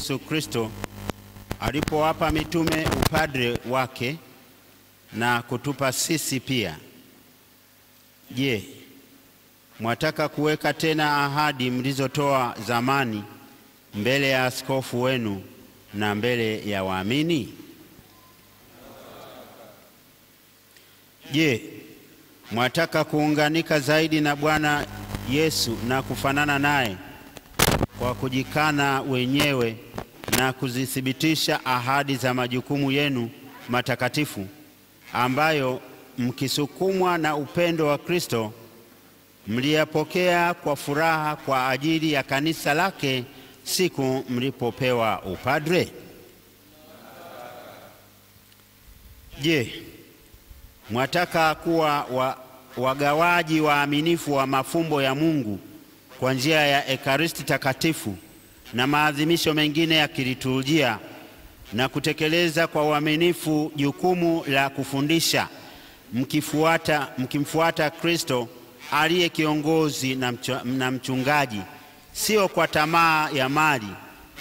Yesu Kristo alipowapa mitume upadre wake na kutupa sisi pia. Je, mwataka kuweka tena ahadi mlizotoa zamani mbele ya askofu wenu na mbele ya waamini? Je, mwataka kuunganika zaidi na Bwana Yesu na kufanana naye kwa kujikana wenyewe na kuzithibitisha ahadi za majukumu yenu matakatifu ambayo mkisukumwa na upendo wa Kristo mliyapokea kwa furaha kwa ajili ya kanisa lake siku mlipopewa upadre? Je, mwataka kuwa wagawaji waaminifu wa mafumbo ya Mungu kwa njia ya Ekaristi takatifu na maadhimisho mengine ya kiliturujia na kutekeleza kwa uaminifu jukumu la kufundisha mkimfuata Kristo aliye kiongozi na mchungaji, sio kwa tamaa ya mali,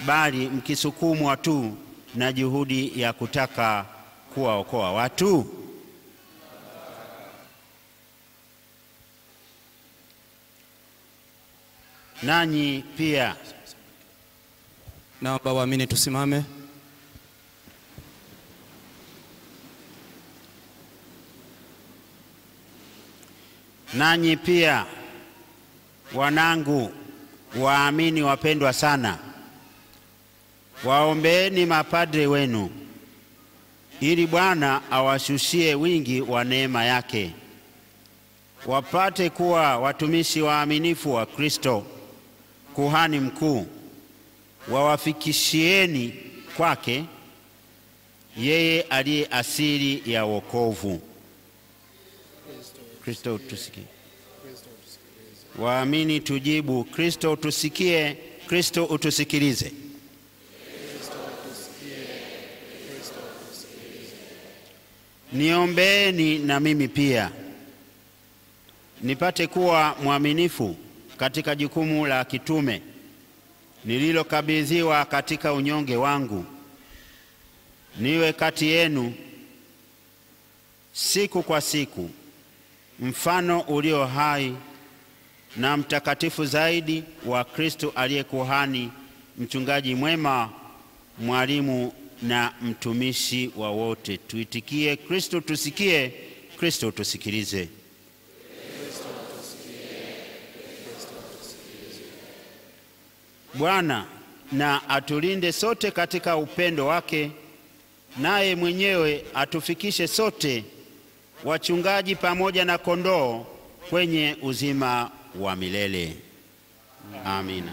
bali mkisukumwa tu na juhudi ya kutaka kuwaokoa watu? Nanyi pia. Naomba waamini tusimame. Nanyi pia, wanangu waamini wapendwa sana, waombeeni mapadre wenu ili Bwana awashushie wingi wa neema yake, wapate kuwa watumishi waaminifu wa Kristo kuhani mkuu, wawafikishieni kwake yeye aliye asili ya wokovu. Kristo utusikie. Waamini tujibu: Kristo utusikie, Kristo utusikilize. Niombeeni na mimi pia nipate kuwa mwaminifu katika jukumu la kitume nililokabidhiwa katika unyonge wangu, niwe kati yenu siku kwa siku mfano ulio hai na mtakatifu zaidi wa Kristo aliye kuhani, mchungaji mwema, mwalimu na mtumishi wa wote. Tuitikie: Kristo tusikie, Kristo tusikilize. Bwana na atulinde sote katika upendo wake, naye mwenyewe atufikishe sote wachungaji pamoja na kondoo kwenye uzima wa milele. Amina.